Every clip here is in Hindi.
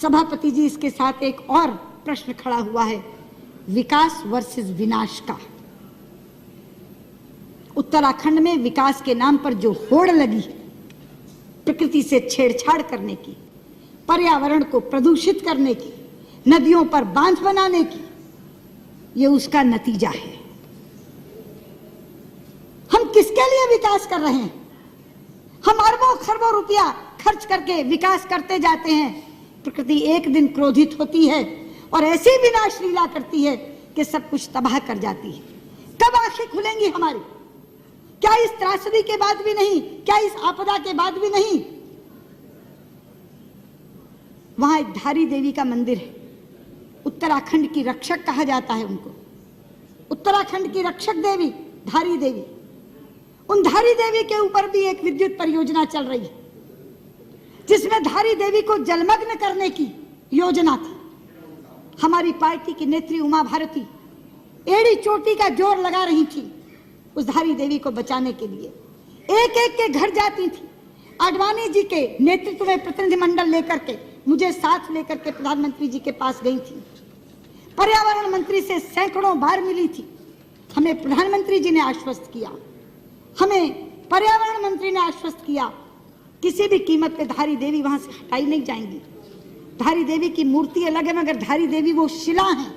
सभापति जी, इसके साथ एक और प्रश्न खड़ा हुआ है, विकास वर्सेस विनाश का। उत्तराखंड में विकास के नाम पर जो होड़ लगी है, प्रकृति से छेड़छाड़ करने की, पर्यावरण को प्रदूषित करने की, नदियों पर बांध बनाने की, ये उसका नतीजा है। हम किसके लिए विकास कर रहे हैं? हम अरबों खरबों रुपया खर्च करके विकास करते जाते हैं। प्रकृति एक दिन क्रोधित होती है और ऐसी विनाश लीला करती है कि सब कुछ तबाह कर जाती है। कब आंखें खुलेंगी हमारी? क्या इस त्रासदी के बाद भी नहीं? क्या इस आपदा के बाद भी नहीं? वहां एक धारी देवी का मंदिर है, उत्तराखंड की रक्षक कहा जाता है उनको। उत्तराखंड की रक्षक देवी धारी देवी, उन धारी देवी के ऊपर भी एक विद्युत परियोजना चल रही है, जिसमें धारी देवी को जलमग्न करने की योजना थी। हमारी पार्टी की नेत्री उमा भारती एड़ी चोटी का जोर लगा रही थी उस धारी देवी को बचाने के लिए। एक एक के घर जाती थी। आडवाणी जी के नेतृत्व में प्रतिनिधिमंडल लेकर के, मुझे साथ लेकर के प्रधानमंत्री जी के पास गई थी। पर्यावरण मंत्री से सैकड़ों बार मिली थी। हमें प्रधानमंत्री जी ने आश्वस्त किया, हमें पर्यावरण मंत्री ने आश्वस्त किया, किसी भी कीमत पे धारी देवी वहां से हटाई नहीं जाएंगी। धारी देवी की मूर्ति अलग है, मगर धारी देवी वो शिला है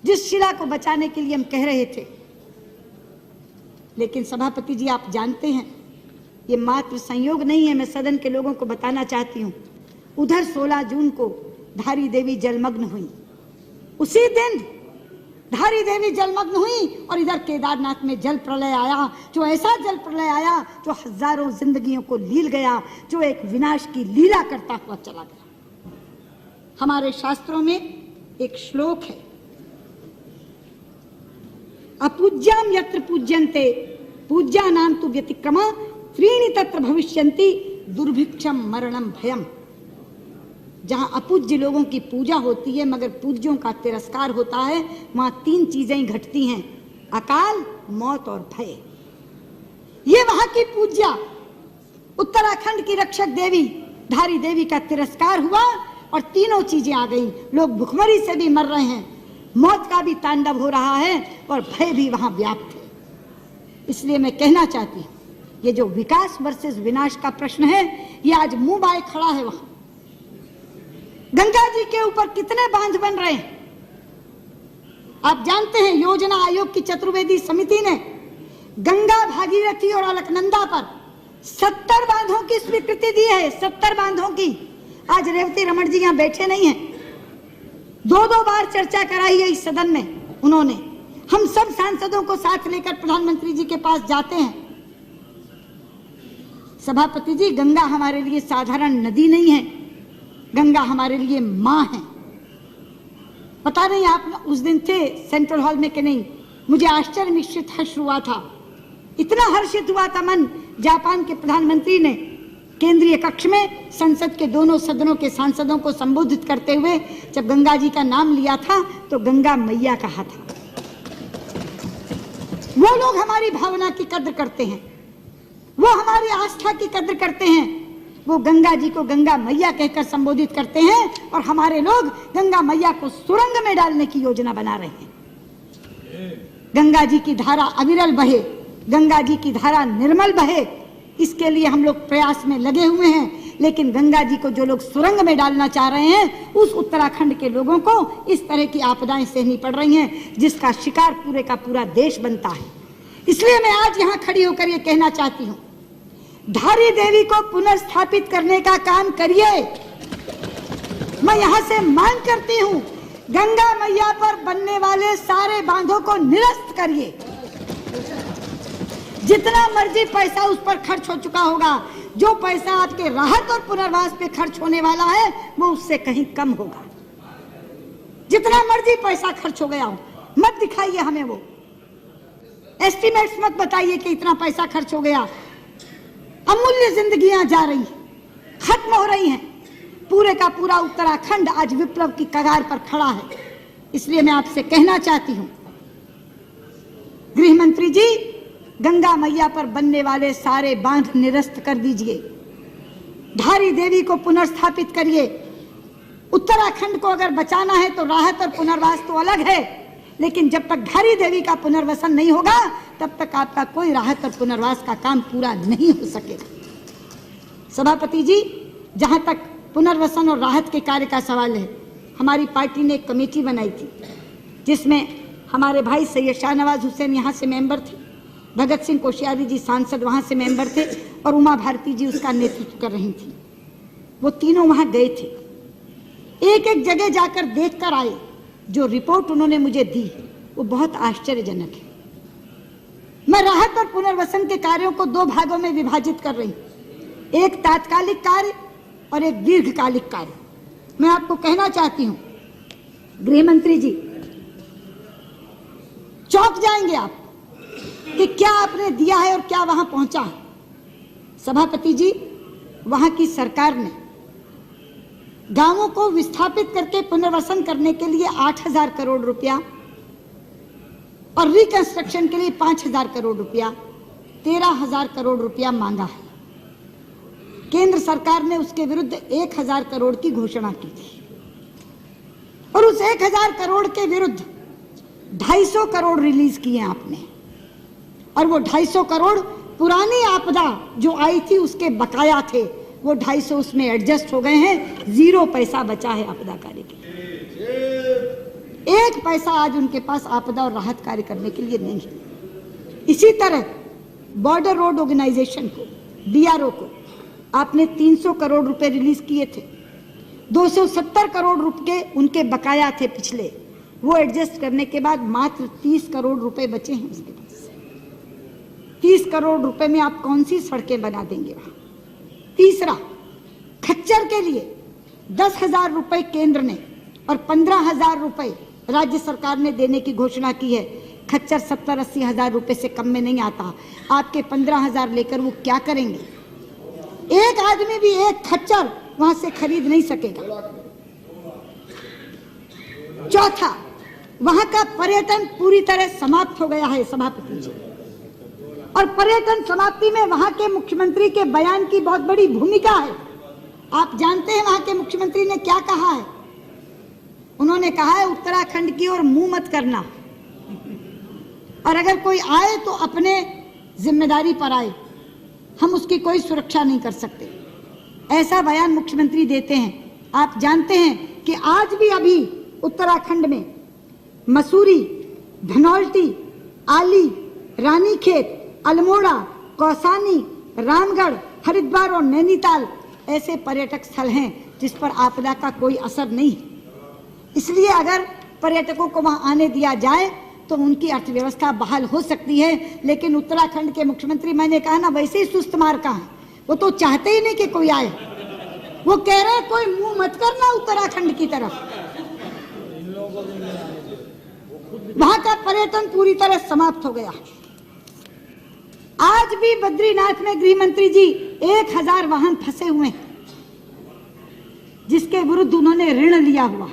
जिस शिला को बचाने के लिए हम कह रहे थे। लेकिन सभापति जी, आप जानते हैं ये मात्र संयोग नहीं है। मैं सदन के लोगों को बताना चाहती हूँ, उधर 16 जून को धारी देवी जलमग्न हुई। उसी दिन धारी देवी जलमग्न हुई और इधर केदारनाथ में जल प्रलय आया, जो ऐसा जल प्रलय आया जो हजारों जिंदगियों को लील गया, जो एक विनाश की लीला करता हुआ चला गया। हमारे शास्त्रों में एक श्लोक है, अपूज्याम यत्र पूज्यन्ते पूज्यानां तु व्यतिक्रमा त्रीणि तत्र भविष्यन्ति दुर्भिक्षम मरणम भयम। जहां अपूज्य लोगों की पूजा होती है मगर पूज्यों का तिरस्कार होता है, वहां 3 चीजें घटती हैं, अकाल, मौत और भय। ये वहां की पूज्या उत्तराखंड की रक्षक देवी धारी देवी का तिरस्कार हुआ और तीनों चीजें आ गई। लोग भुखमरी से भी मर रहे हैं, मौत का भी तांडव हो रहा है और भय भी वहां व्याप्त है। इसलिए मैं कहना चाहती हूं, ये जो विकास वर्सेस विनाश का प्रश्न है, ये आज मुंह बाए खड़ा है। वहां गंगा जी के ऊपर कितने बांध बन रहे हैं आप जानते हैं। योजना आयोग की चतुर्वेदी समिति ने गंगा, भागीरथी और अलकनंदा पर 70 बांधों की स्वीकृति दी है। 70 बांधों की। आज रेवती रमन जी यहां बैठे नहीं हैं, 2-2 बार चर्चा कराई है इस सदन में उन्होंने। हम सब सांसदों को साथ लेकर प्रधानमंत्री जी के पास जाते हैं। सभापति जी, गंगा हमारे लिए साधारण नदी नहीं है, गंगा हमारे लिए मां है। पता नहीं आप उस दिन थे सेंट्रल हॉल में कि नहीं, मुझे आश्चर्य मिश्रित हर्ष हुआ था। इतना हर्षित हुआ था मन, जापान के प्रधानमंत्री ने केंद्रीय कक्ष में संसद के दोनों सदनों के सांसदों को संबोधित करते हुए जब गंगा जी का नाम लिया था तो गंगा मैया कहा था। वो लोग हमारी भावना की कद्र करते हैं, वो हमारी आस्था की कद्र करते हैं। वो गंगा जी को गंगा मैया कहकर संबोधित करते हैं और हमारे लोग गंगा मैया को सुरंग में डालने की योजना बना रहे हैं। गंगा जी की धारा अविरल बहे, गंगा जी की धारा निर्मल बहे, इसके लिए हम लोग प्रयास में लगे हुए हैं। लेकिन गंगा जी को जो लोग सुरंग में डालना चाह रहे हैं, उस उत्तराखंड के लोगों को इस तरह की आपदाएं सहनी पड़ रही हैं, जिसका शिकार पूरे का पूरा देश बनता है। इसलिए मैं आज यहाँ खड़ी होकर ये कहना चाहती हूँ, धारी देवी को पुनर्स्थापित करने का काम करिए। मैं यहां से मांग करती हूं, गंगा मैया पर बनने वाले सारे बांधों को निरस्त करिए। जितना मर्जी पैसा उस पर खर्च हो चुका होगा, जो पैसा आपके राहत और पुनर्वास पे खर्च होने वाला है वो उससे कहीं कम होगा। जितना मर्जी पैसा खर्च हो गया हो, मत दिखाइए हमें वो एस्टिमेट्स, मत बताइए कि इतना पैसा खर्च हो गया। अमूल्य जिंदगियां जा रही हैं, खत्म हो रही हैं। पूरे का पूरा उत्तराखंड आज विप्लव की कगार पर खड़ा है। इसलिए मैं आपसे कहना चाहती हूं, गृह मंत्री जी, गंगा मैया पर बनने वाले सारे बांध निरस्त कर दीजिए, धारी देवी को पुनर्स्थापित करिए। उत्तराखंड को अगर बचाना है तो राहत और पुनर्वास तो अलग है, लेकिन जब तक घारी देवी का पुनर्वसन नहीं होगा तब तक आपका कोई राहत और पुनर्वास का काम पूरा नहीं हो सकेगा। सभापति जी, जहां तक पुनर्वसन और राहत के कार्य का सवाल है, हमारी पार्टी ने एक कमेटी बनाई थी जिसमें हमारे भाई सैयद शाहनवाज हुसैन यहाँ से मेंबर थे, भगत सिंह कोश्यारी जी सांसद वहाँ से मेंबर थे और उमा भारती जी उसका नेतृत्व कर रही थी। वो तीनों वहाँ गए थे, एक एक जगह जाकर देख कर आए। जो रिपोर्ट उन्होंने मुझे दी वो बहुत आश्चर्यजनक है। मैं राहत और पुनर्वसन के कार्यों को दो भागों में विभाजित कर रही हूं, एक तात्कालिक कार्य और एक दीर्घकालिक कार्य। मैं आपको कहना चाहती हूं, गृह मंत्री जी, चौंक जाएंगे आप कि क्या आपने दिया है और क्या वहां पहुंचा है। सभापति जी, वहां की सरकार ने गांवों को विस्थापित करके पुनर्वसन करने के लिए 8,000 करोड़ रुपया और रिकंस्ट्रक्शन के लिए 5,000 करोड़ रुपया, 13,000 करोड़ रुपया मांगा है। केंद्र सरकार ने उसके विरुद्ध 1,000 करोड़ की घोषणा की थी और उस 1,000 करोड़ के विरुद्ध 250 करोड़ रिलीज किए आपने, और वो 250 करोड़ पुरानी आपदा जो आई थी उसके बकाया थे, वो 250 उसमें एडजस्ट हो गए हैं, 0 पैसा बचा है आपदा कार्य के लिए। 1 पैसा आज उनके पास आपदा और राहत कार्य करने के लिए नहीं है। इसी तरह बॉर्डर रोड ऑर्गेनाइजेशन को, BRO को आपने 300 करोड़ रुपए रिलीज किए थे, 270 करोड़ रुपए उनके बकाया थे पिछले, वो एडजस्ट करने के बाद मात्र 30 करोड़ रुपए बचे हैं उसके पास। 30 करोड़ रुपए में आप कौन सी सड़कें बना देंगे वहां। तीसरा, खच्चर के लिए 10,000 रुपए केंद्र ने और 15,000 रुपए राज्य सरकार ने देने की घोषणा की है। खच्चर 70-80 हजार रुपए से कम में नहीं आता। आपके 15,000 लेकर वो क्या करेंगे? एक आदमी भी एक खच्चर वहां से खरीद नहीं सकेगा। चौथा, वहां का पर्यटन पूरी तरह समाप्त हो गया है सभापति जी, और पर्यटन समाप्ति में वहां के मुख्यमंत्री के बयान की बहुत बड़ी भूमिका है। आप जानते हैं वहां के मुख्यमंत्री ने क्या कहा है? उन्होंने कहा है उत्तराखंड की ओर मुंह मत करना, और अगर कोई आए तो अपने जिम्मेदारी पर आए, हम उसकी कोई सुरक्षा नहीं कर सकते। ऐसा बयान मुख्यमंत्री देते हैं। आप जानते हैं कि आज भी अभी उत्तराखंड में मसूरी, धनौल्टी, आली, रानीखेत, अल्मोड़ा, कौसानी, रामगढ़, हरिद्वार और नैनीताल ऐसे पर्यटक स्थल हैं जिस पर आपदा का कोई असर नहीं है। इसलिए अगर पर्यटकों को वहां आने दिया जाए तो उनकी अर्थव्यवस्था बहाल हो सकती है। लेकिन उत्तराखंड के मुख्यमंत्री, मैंने कहा ना, वैसे ही सुस्त मार का है, वो तो चाहते ही नहीं कि कोई आए। वो कह रहे हैं कोई मुंह मत करना उत्तराखंड की तरफ। वहां का पर्यटन पूरी तरह समाप्त हो गया। आज भी बद्रीनाथ में गृह मंत्री जी 1,000 वाहन फंसे हुए हैं जिसके विरुद्ध उन्होंने ऋण लिया हुआ,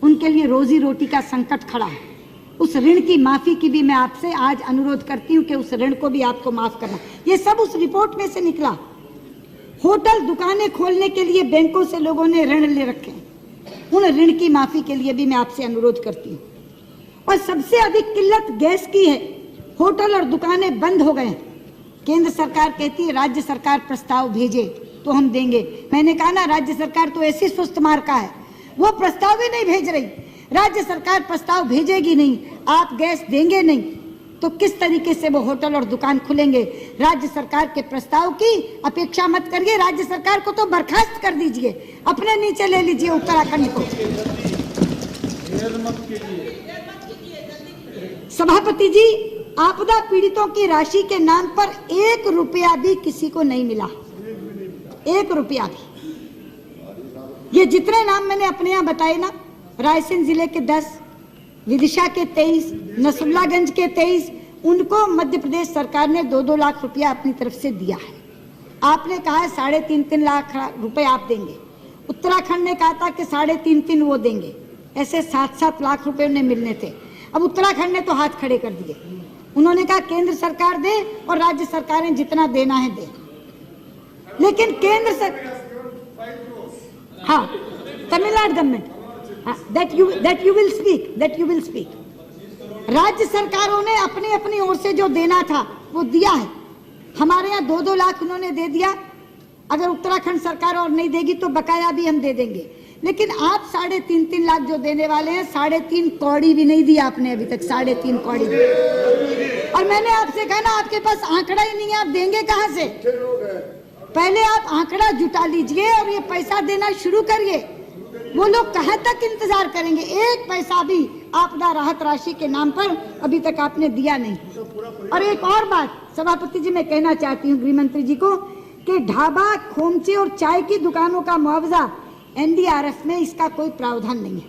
उनके लिए रोजी रोटी का संकट खड़ा है। उस ऋण की माफी की भी मैं आपसे आज अनुरोध करती हूं कि उस ऋण को भी आपको माफ करना। ये सब उस रिपोर्ट में से निकला। होटल, दुकानें खोलने के लिए बैंकों से लोगों ने ऋण ले रखे हैं, उन ऋण की माफी के लिए भी मैं आपसे अनुरोध करती हूँ। और सबसे अधिक किल्लत गैस की है। होटल और दुकानें बंद हो गए। केंद्र सरकार कहती है राज्य सरकार प्रस्ताव भेजे तो हम देंगे। मैंने कहा ना, राज्य सरकार तो ऐसी सुस्त मार का है, वो प्रस्ताव ही नहीं भेज रही। राज्य सरकार प्रस्ताव भेजेगी नहीं, आप गैस देंगे नहीं, तो किस तरीके से वो होटल और दुकान खुलेंगे? राज्य सरकार के प्रस्ताव की अपेक्षा मत करिए, राज्य सरकार को तो बर्खास्त कर दीजिए, अपने नीचे ले लीजिए उत्तराखंड को। सभापति जी, आपदा पीड़ितों की राशि के नाम पर 1 रुपया भी किसी को नहीं मिला, 1 रुपया भी। ये जितने नाम मैंने अपने यहाँ बताए ना, रायसेन जिले के 10, विदिशा के 23, नसरुल्लागंज के 23, उनको मध्य प्रदेश सरकार ने 2-2 लाख रुपया अपनी तरफ से दिया है। आपने कहा है 3.5 लाख रुपए आप देंगे, उत्तराखंड ने कहा था कि 3.5 वो देंगे, ऐसे 7-7 लाख रुपए उन्हें मिलने थे। अब उत्तराखंड ने तो हाथ खड़े कर दिए। उन्होंने कहा केंद्र सरकार दे और राज्य सरकारें जितना देना है दे। लेकिन केंद्र सरकार, हाँ, Tamil Nadu government, that you will speak. राज्य सरकारों ने अपनी अपनी ओर से जो देना था वो दिया है। हमारे यहाँ 2-2 लाख उन्होंने दे दिया। अगर उत्तराखंड सरकार और नहीं देगी तो बकाया भी हम दे देंगे। लेकिन आप 3.5 लाख जो देने वाले हैं, 3.5 कौड़ी भी नहीं दिया आपने अभी तक, 3.5 कौड़ी। और मैंने आपसे कहा ना, आपके पास आंकड़ा ही नहीं है, आप देंगे कहाँ से? पहले आप आंकड़ा जुटा लीजिए और ये पैसा देना शुरू करिए। वो लोग कहाँ तक इंतजार करेंगे? एक पैसा भी आपदा राहत राशि के नाम पर अभी तक आपने दिया नहीं। और एक और बात सभापति जी मैं कहना चाहती हूँ गृह मंत्री जी को कि ढाबा, खोमचे और चाय की दुकानों का मुआवजा एनडीआरएफ में इसका कोई प्रावधान नहीं है।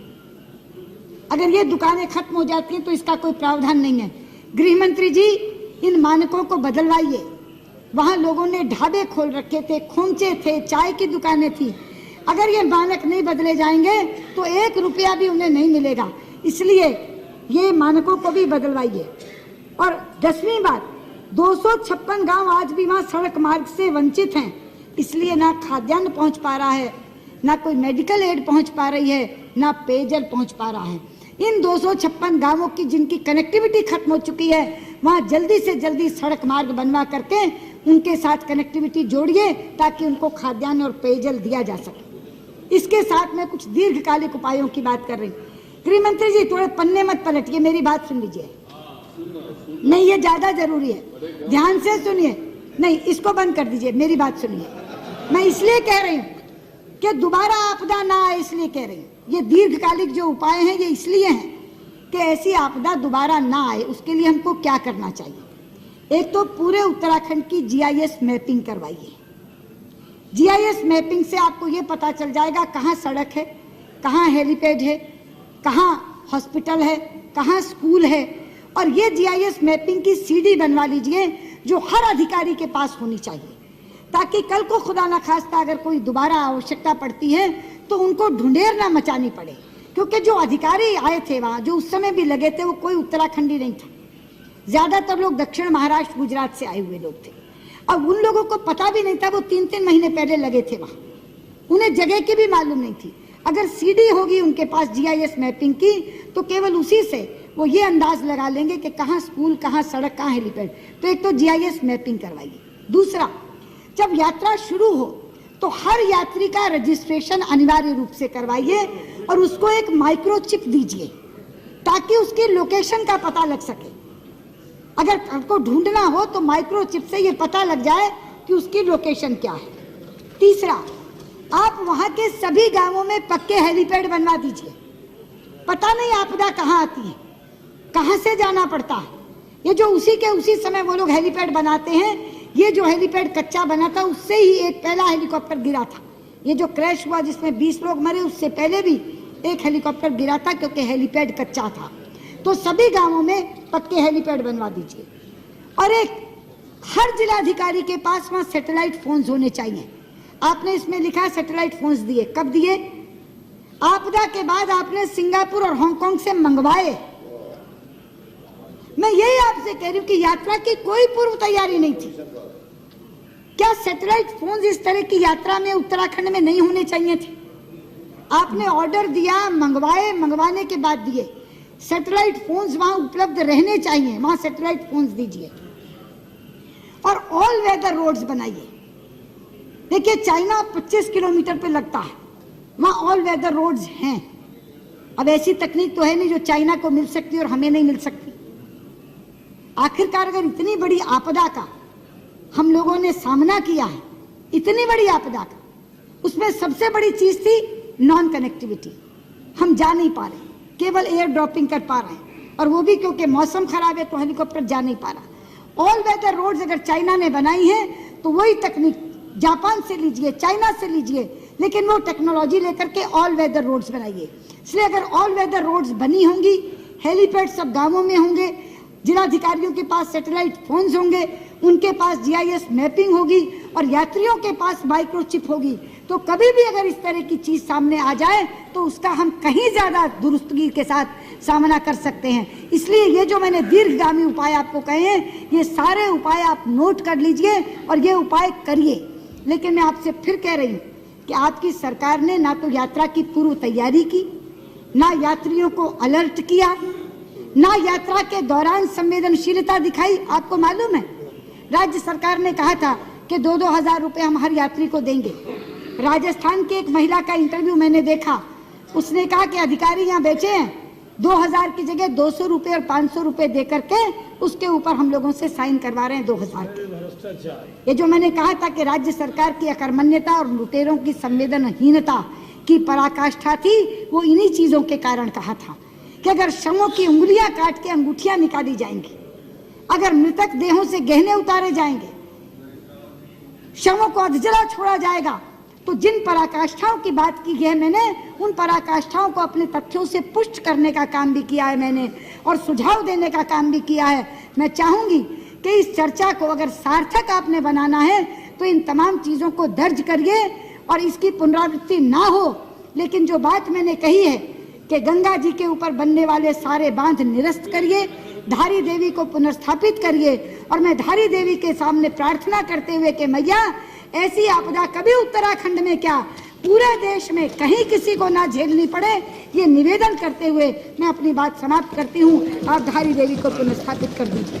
अगर ये दुकानें खत्म हो जाती हैं तो इसका कोई प्रावधान नहीं है। गृह मंत्री जी, इन मानकों को बदलवाइए। वहां लोगों ने ढाबे खोल रखे थे, खोमचे थे, चाय की दुकानें थी। अगर ये मानक नहीं बदले जाएंगे तो 1 रुपया भी उन्हें नहीं मिलेगा। इसलिए ये मानकों को भी बदलवाइए। और 10वीं बात, 256 गांव आज भी वहां सड़क मार्ग से वंचित हैं। इसलिए ना खाद्यान्न पहुंच पा रहा है, ना कोई मेडिकल एड पहुंच पा रही है, ना पेयजल पहुंच पा रहा है। इन 256 गांवों की जिनकी कनेक्टिविटी खत्म हो चुकी है, वहां जल्दी से जल्दी सड़क मार्ग बनवा करके उनके साथ कनेक्टिविटी जोड़िए ताकि उनको खाद्यान्न और पेयजल दिया जा सके। इसके साथ मैं कुछ दीर्घकालिक उपायों की बात कर रही हूँ। गृह मंत्री जी, थोड़े पन्ने मत पलटिए, मेरी बात सुन लीजिए। नहीं, ये ज्यादा जरूरी है, ध्यान से सुनिए। नहीं, इसको बंद कर दीजिए, मेरी बात सुनिए। मैं इसलिए कह रही हूँ कि दोबारा आपदा ना आए, इसलिए कह रही हूँ। ये दीर्घकालिक जो उपाय हैं ये इसलिए हैं कि ऐसी आपदा दोबारा ना आए। उसके लिए हमको क्या करना चाहिए? एक तो पूरे उत्तराखंड की जीआईएस मैपिंग करवाइए। जीआईएस मैपिंग से आपको ये पता चल जाएगा कहाँ सड़क है, कहाँ हेलीपैड है, कहाँ हॉस्पिटल है, कहाँ स्कूल है। और ये जीआईएस मैपिंग की सीडी बनवा लीजिए जो हर अधिकारी के पास होनी चाहिए, ताकि कल को खुदा ना खास्ता अगर कोई दोबारा आवश्यकता पड़ती है तो उनको ढूंढेर ना मचानी पड़े। क्योंकि जो अधिकारी आए थे वहाँ, जो उस समय भी लगे थे, वो कोई उत्तराखंडी नहीं था। ज्यादातर लोग दक्षिण महाराष्ट्र, गुजरात से आए हुए लोग थे। अब उन लोगों को पता भी नहीं था, वो 3-3 महीने पहले लगे थे वहाँ, उन्हें जगह की भी मालूम नहीं थी। अगर सीडी होगी उनके पास जीआईएस मैपिंग की तो केवल उसी से वो ये अंदाज लगा लेंगे कि कहाँ स्कूल, कहाँ सड़क, कहाँ हेलीपैड। तो एक तो जीआईएस मैपिंग करवाइए। दूसरा, जब यात्रा शुरू हो तो हर यात्री का रजिस्ट्रेशन अनिवार्य रूप से करवाइए और उसको एक माइक्रोचिप दीजिए ताकि उसकी लोकेशन का पता लग सके। अगर आपको ढूंढना हो तो माइक्रोचिप से ये पता लग जाए कि उसकी लोकेशन क्या है। तीसरा, आप वहां के सभी गांवों में पक्के हेलीपैड बनवा दीजिए। पता नहीं आपदा कहाँ आती है, कहाँ से जाना पड़ता है। ये जो उसी समय वो लोग हेलीपैड बनाते हैं, ये जो हेलीपैड कच्चा बना था उससे ही एक पहला हेलीकॉप्टर गिरा था। ये जो क्रैश हुआ जिसमें 20 लोग मरे, उससे पहले भी एक हेलीकॉप्टर गिरा था क्योंकि हेलीपैड कच्चा था। तो सभी गांवों में पक्के हेलीपैड बनवा दीजिए। और एक, हर जिलाधिकारी के पास वहां सैटेलाइट फोन्स होने चाहिए। आपने इसमें लिखा सैटेलाइट फोन्स दिए, कब दिए? आपदा के बाद आपने सिंगापुर और हांगकांग से मंगवाए। मैं यही आपसे कह रही हूँ कि यात्रा की कोई पूर्व तैयारी नहीं थी। क्या सैटेलाइट फोन्स इस तरह की यात्रा में उत्तराखंड में नहीं होने चाहिए थे? आपने ऑर्डर दिया, मंगवाए, मंगवाने के बाद दिए। सैटेलाइट फोन्स वहां उपलब्ध रहने चाहिए, वहां सैटेलाइट फोन्स दीजिए। और ऑल वेदर रोड्स बनाइए। देखिए, चाइना 25 किलोमीटर पे लगता है, वहां ऑल वेदर रोड्स हैं। अब ऐसी तकनीक तो है नहीं जो चाइना को मिल सकती और हमें नहीं मिल सकती। आखिरकार अगर इतनी बड़ी आपदा का हम लोगों ने सामना किया है, इतनी बड़ी आपदा का, उसमें सबसे बड़ी चीज थी नॉन कनेक्टिविटी। हम जा नहीं पा रहे, केवल एयर ड्रॉपिंग कर पा रहे हैं, और वो भी क्योंकि मौसम खराब है तो हेलीकॉप्टर जा नहीं पा रहा। ऑल वेदर रोड्स अगर चाइना ने बनाई है तो वही तकनीक जापान से लीजिए, चाइना से लीजिए, लेकिन वो टेक्नोलॉजी लेकर के ऑल वेदर रोड्स बनाइए। इसलिए अगर ऑल वेदर रोड्स बनी होंगी, हेलीपैड सब गांवों में होंगे, जिलाधिकारियों के पास सैटेलाइट फोन्स होंगे, उनके पास जीआईएस मैपिंग होगी और यात्रियों के पास माइक्रोचिप होगी, तो कभी भी अगर इस तरह की चीज सामने आ जाए तो उसका हम कहीं ज्यादा दुरुस्तगी के साथ सामना कर सकते हैं। इसलिए ये जो मैंने दीर्घगामी उपाय आपको कहे हैं, ये सारे उपाय आप नोट कर लीजिए और ये उपाय करिए। लेकिन मैं आपसे फिर कह रही हूँ कि आपकी सरकार ने ना तो यात्रा की पूर्व तैयारी की, ना यात्रियों को अलर्ट किया, ना यात्रा के दौरान संवेदनशीलता दिखाई। आपको मालूम है राज्य सरकार ने कहा था कि 2-2 हजार रुपए हम हर यात्री को देंगे। राजस्थान की एक महिला का इंटरव्यू मैंने देखा, उसने कहा कि अधिकारी यहाँ बेचे हैं 2000 की जगह 200 रुपए और 500 रुपए दे करके उसके ऊपर हम लोगों से साइन करवा रहे हैं 2000 के। ये जो मैंने कहा था कि राज्य सरकार की अकर्मण्यता और लुटेरों की संवेदनहीनता की पराकाष्ठा थी, वो इन्हीं चीजों के कारण कहा था कि अगर शवों की उंगलियां काट के अंगूठियां निकाली जाएंगी, अगर मृतक देहों से गहने उतारे जाएंगे, शवों को अधजला छोड़ा जाएगा, तो जिन पराकाष्ठाओं की बात की है मैंने, उन पराकाष्ठाओं को अपने तथ्यों से पुष्ट करने का काम भी किया है मैंने, और सुझाव देने का काम भी किया है। मैं चाहूंगी कि इस चर्चा को अगर सार्थक आपने बनाना है तो इन तमाम चीजों को दर्ज करिए और इसकी पुनरावृत्ति ना हो। लेकिन जो बात मैंने कही है कि गंगा जी के ऊपर बनने वाले सारे बांध निरस्त करिए, धारी देवी को पुनर्स्थापित करिए, और मैं धारी देवी के सामने प्रार्थना करते हुए कि मैया ऐसी आपदा कभी उत्तराखंड में क्या पूरे देश में कहीं किसी को ना झेलनी पड़े, ये निवेदन करते हुए मैं अपनी बात समाप्त करती हूँ। आप धारी देवी को पुनर्स्थापित कर दीजिए।